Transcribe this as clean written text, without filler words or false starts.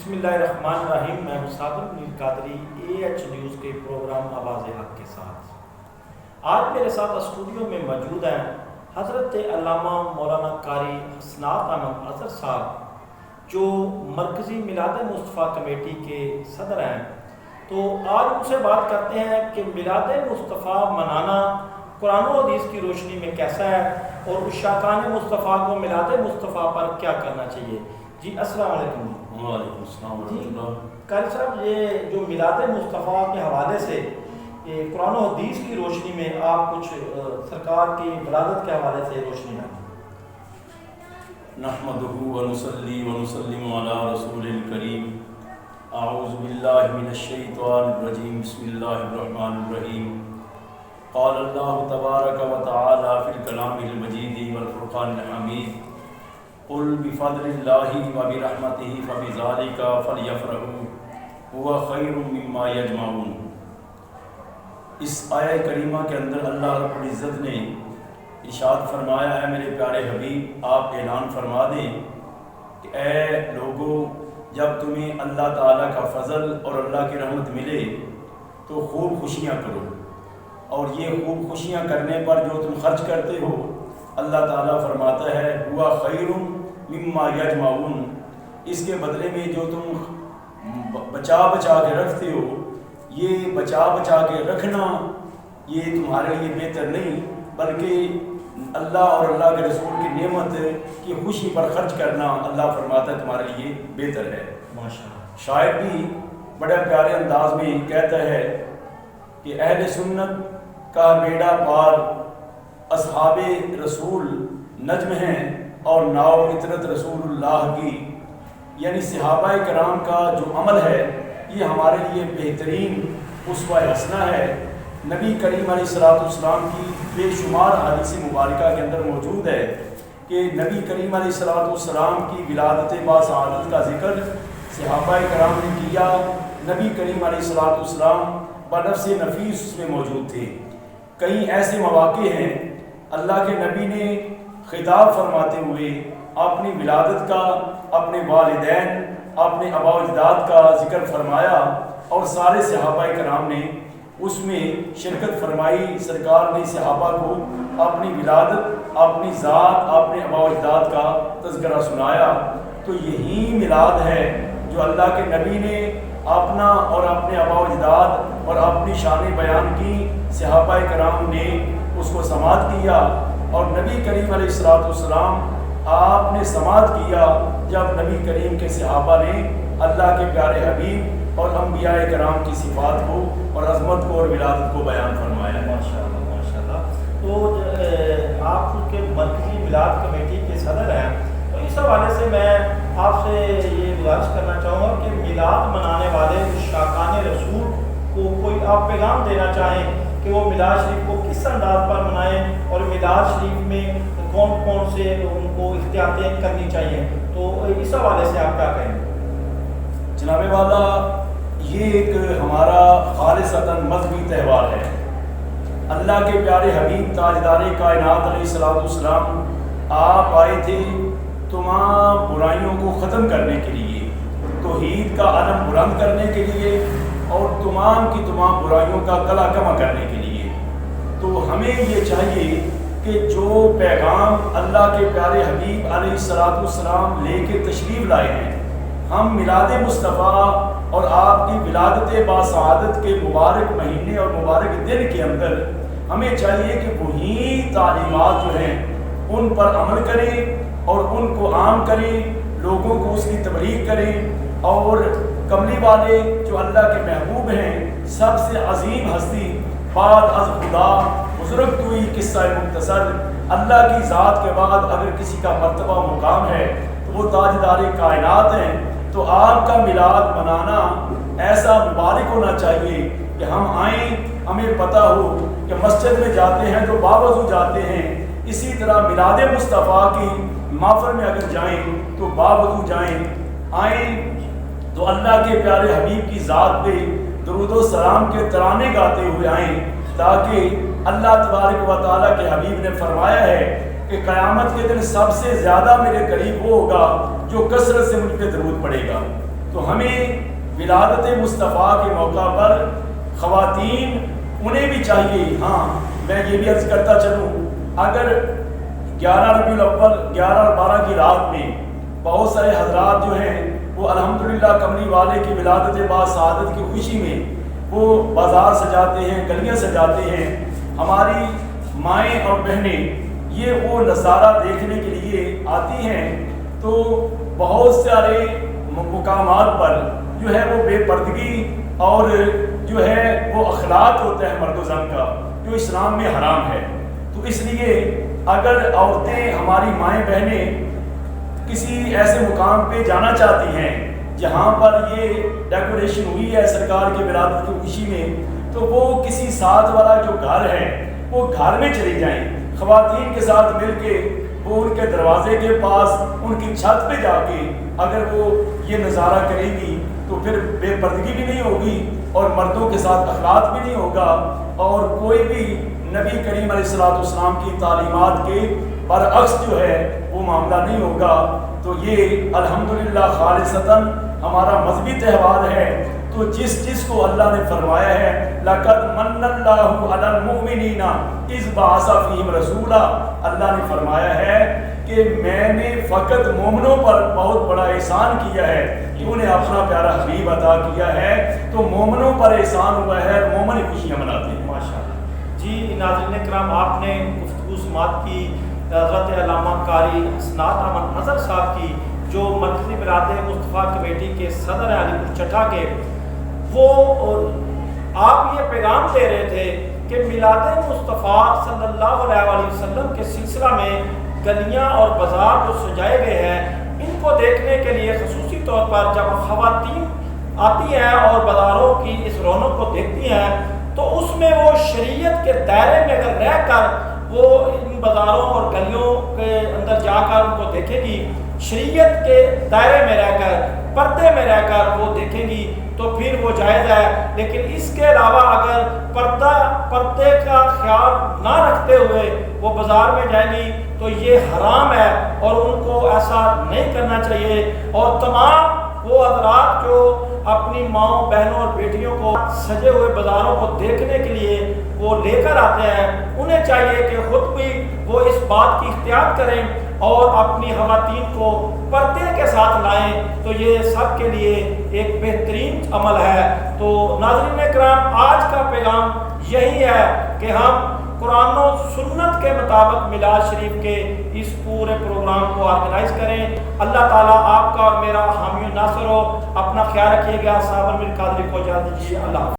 بسم اللہ الرحمن الرحیم۔ میں مصعب بن قادری AH نیوز کے پروگرام آواز حق کے ساتھ آج میرے ساتھ اسٹوڈیو میں موجود ہیں حضرت علامہ مولانا قاری حسنات احمد اظہر صاحب جو مرکزی میلاد مصطفیٰ کمیٹی کے صدر ہیں۔ تو آج ان سے بات کرتے ہیں کہ میلاد مصطفیٰ منانا قرآن و حدیث کی روشنی میں کیسا ہے اور عشاقان مصطفیٰ کو میلاد مصطفیٰ پر کیا کرنا چاہیے۔ جی السلام علیکم۔ وعلیکم السلام ورحمۃ اللہ۔ قاری صاحب، یہ جو میلاد مصطفیٰ کے حوالے سے قرآن و حدیث کی روشنی میں آپ کچھ سرکار کی ولادت کے حوالے سے روشنی ڈالیں۔ نحمدہ ونصلی ونسلم علی رسول الکریم۔ اعوذ باللہ من الشیطان الرجیم، بسم اللہ الرحمن الرحیم۔ قال اللہ تبارک و تعالی فی الکلام المجید والفرقان الحمید، قل بفضل اللہ وبرحمتہ فبذلک فلیفرحوا هو خیر مما یجمعون۔ اس آیہ کریمہ کے اندر اللہ رب العزت نے ارشاد فرمایا ہے، میرے پیارے حبیب آپ اعلان فرما دیں کہ اے لوگو، جب تمہیں اللہ تعالیٰ کا فضل اور اللہ کی رحمت ملے تو خوب خوشیاں کرو، اور یہ خوب خوشیاں کرنے پر جو تم خرچ کرتے ہو اللہ تعالیٰ فرماتا ہے ہوا خیر مما یجمعون، اس کے بدلے میں جو تم بچا کے رکھتے ہو، یہ بچا کے رکھنا یہ تمہارے لیے بہتر نہیں بلکہ اللہ اور اللہ کے رسول کی نعمت کی خوشی پر خرچ کرنا اللہ فرماتا ہے تمہارے لیے بہتر ہے۔ ماشاءاللہ۔ شاعر بھی بڑے پیارے انداز میں کہتا ہے کہ اہل سنت کا بیڑا پار اصحاب رسول نجم ہیں اور ناؤ عطرت رسول اللہ کی، یعنی صحابہ کرام کا جو عمل ہے یہ ہمارے لیے بہترین اسوہ حسنہ ہے۔ نبی کریم علیہ السلام کی بے شمار حدیث مبارکہ کے اندر موجود ہے کہ نبی کریم علیہ السلام کی ولادت باسعادت کا ذکر صحابہ کرام نے کیا۔ نبی کریم علیہ السلام بنفس نفیس اس میں موجود تھے۔ کئی ایسے مواقع ہیں اللہ کے نبی نے خطاب فرماتے ہوئے اپنی ولادت کا، اپنے والدین، اپنے آباء و اجداد کا ذکر فرمایا اور سارے صحابہ کرام نے اس میں شرکت فرمائی۔ سرکار نے صحابہ کو اپنی ولادت، اپنی ذات، اپنے آباء و اجداد کا تذکرہ سنایا۔ تو یہی میلاد ہے جو اللہ کے نبی نے اپنا اور اپنے آباء و اجداد اور اپنی شان بیان کی، صحابہ کرام نے اس کو سماعت کیا، اور نبی کریم علیہ السلام آپ نے سماعت کیا جب نبی کریم کے صحابہ نے اللہ کے پیارے حبیب اور انبیاء کرام کی صفات کو اور عظمت کو اور ولادت کو بیان فرمایا۔ ماشاءاللہ ماشاءاللہ۔ تو آپ کے مرکزی میلاد کمیٹی کے صدر ہیں، تو اس حوالے سے میں آپ سے یہ گزارش کرنا چاہوں گا کہ میلاد منانے والے عشاقان رسول کو کوئی آپ پیغام دینا چاہیں کہ وہ میلاد شریف کو کس انداز پر منائیں اور میلاد شریف میں کون کون سے ان کو احتیاطیں کرنی چاہیے، تو اس حوالے سے آپ کیا کہیں؟ جناب والا، یہ ایک ہمارا خالصتاً مذہبی تہوار ہے۔ اللہ کے پیارے حبیب تاجدار کائنات علیہ السلام آپ آئے تھے تمام برائیوں کو ختم کرنے کے لیے، توحید کا علم بلند کرنے کے لیے اور تمام کی تمام برائیوں کا گلا کما کرنے کے لیے۔ تو ہمیں یہ چاہیے کہ جو پیغام اللہ کے پیارے حبیب علیہ السلام لے کے تشریف لائے ہیں، ہم میلاد مصطفیٰ اور آپ کی ولادت باسعادت کے مبارک مہینے اور مبارک دن کے اندر ہمیں چاہیے کہ وہی تعلیمات جو ہیں ان پر عمل کریں اور ان کو عام کریں، لوگوں کو اس کی تبلیغ کریں، اور کملی والے جو اللہ کے محبوب ہیں، سب سے عظیم ہستی بعد از خدا بزرگ توئی قصہ مختصر، اللہ کی ذات کے بعد اگر کسی کا مرتبہ مقام ہے تو وہ تاجدار کائنات ہیں۔ تو آپ کا میلاد منانا ایسا مبارک ہونا چاہیے کہ ہم آئیں، ہمیں پتہ ہو کہ مسجد میں جاتے ہیں تو باوضو جاتے ہیں، اسی طرح میلاد مصطفیٰ کی محفل میں اگر جائیں تو باوضو جائیں، آئیں تو اللہ کے پیارے حبیب کی ذات پہ درود و سلام کے ترانے گاتے ہوئے آئیں، تاکہ اللہ تبارک و تعالیٰ کے حبیب نے فرمایا ہے کہ قیامت کے دن سب سے زیادہ میرے قریب وہ ہوگا جو کثرت سے مجھ پہ درود پڑے گا۔ تو ہمیں ولادت مصطفیٰ کے موقع پر خواتین انہیں بھی چاہیے. ہاں میں یہ بھی عرض کرتا چلوں، اگر 11 ربیع الاول 11 اور 12 کی رات میں بہت سارے حضرات جو ہیں وہ الحمدللہ کملی والے کی ولادت با سعادت کی خوشی میں وہ بازار سجاتے ہیں، گلیاں سجاتے ہیں، ہماری مائیں اور بہنیں یہ وہ نظارہ دیکھنے کے لیے آتی ہیں، تو بہت سارے مقامات پر جو ہے وہ بے پردگی اور جو ہے وہ اخلاق ہوتا ہے مرد و زن کا جو اسلام میں حرام ہے. تو اس لیے اگر عورتیں ہماری مائیں بہنیں کسی ایسے مقام پہ جانا چاہتی ہیں جہاں پر یہ ڈیکوریشن ہوئی ہے سرکار کے ولادت کی خوشی میں، تو وہ کسی ساتھ والا جو گھر ہے وہ گھر میں چلی جائیں، خواتین کے ساتھ مل کے وہ ان کے دروازے کے پاس ان کی چھت پہ جا کے اگر وہ یہ نظارہ کرے گی تو پھر بے پردگی بھی نہیں ہوگی اور مردوں کے ساتھ اخلاق بھی نہیں ہوگا اور کوئی بھی نبی کریم علیہ السلام کی تعلیمات کے برعکس جو ہے وہ معاملہ نہیں ہوگا. تو یہ الحمدللہ خالصتاً ہمارا مذہبی تہوار ہے. تو جس کو اللہ نے فرمایا ہے لَقَدْ مَنَّ اللَّهُ عَلَى الْمُؤْمِنِينَ إِذْ بَعَثَ فِيهِمْ رَسُولًا، اللہ نے فرمایا ہے کہ میں نے فقط مومنوں پر بہت بڑا احسان کیا ہے کہ انہیں اپنا پیارا حبیب عطا کیا ہے. تو مومنوں پر احسان ہوا ہے، مومن خوشیاں مناتے ہیں. ماشاءاللہ. جی ناظرین کرام، آپ نے گفتگو سماعت کی حضرت علامہ قاری اسناد احمد نظر صاحب کی جو مرکزی ولادت مصطفیٰ کمیٹی کے صدر ہیں علی پور چٹھا کے. وہ آپ یہ پیغام دے رہے تھے کہ میلاد مصطفیٰ صلی اللہ علیہ وسلم کے سلسلہ میں گلیاں اور بازار جو سجائے گئے ہیں ان کو دیکھنے کے لیے خصوصی طور پر جب خواتین آتی ہیں اور بازاروں کی اس رونق کو دیکھتی ہیں تو اس میں وہ شریعت کے دائرے میں اگر رہ کر وہ ان بازاروں اور گلیوں کے اندر جا کر ان کو دیکھے گی، شریعت کے دائرے میں رہ کر پردے میں رہ کر وہ دیکھیں گی تو پھر وہ جائز ہے. لیکن اس کے علاوہ اگر پردے کا خیال نہ رکھتے ہوئے وہ بازار میں جائیں گی تو یہ حرام ہے اور ان کو ایسا نہیں کرنا چاہیے. اور تمام وہ حضرات جو اپنی ماؤں بہنوں اور بیٹیوں کو سجے ہوئے بازاروں کو دیکھنے کے لیے وہ لے کر آتے ہیں، انہیں چاہیے کہ خود بھی وہ اس بات کی احتیاط کریں اور اپنی خواتین کو پردے کے ساتھ لائیں. تو یہ سب کے لیے ایک بہترین عمل ہے. تو ناظرین کرام، آج کا پیغام یہی ہے کہ ہم قرآن و سنت کے مطابق میلاد شریف کے اس پورے پروگرام کو آرگنائز کریں. اللہ تعالیٰ آپ کا اور میرا حامی و ناصر ہو. اپنا خیال رکھیے گا. صابر میر قادری کو اجازت دیجیے. اللہ حافظ.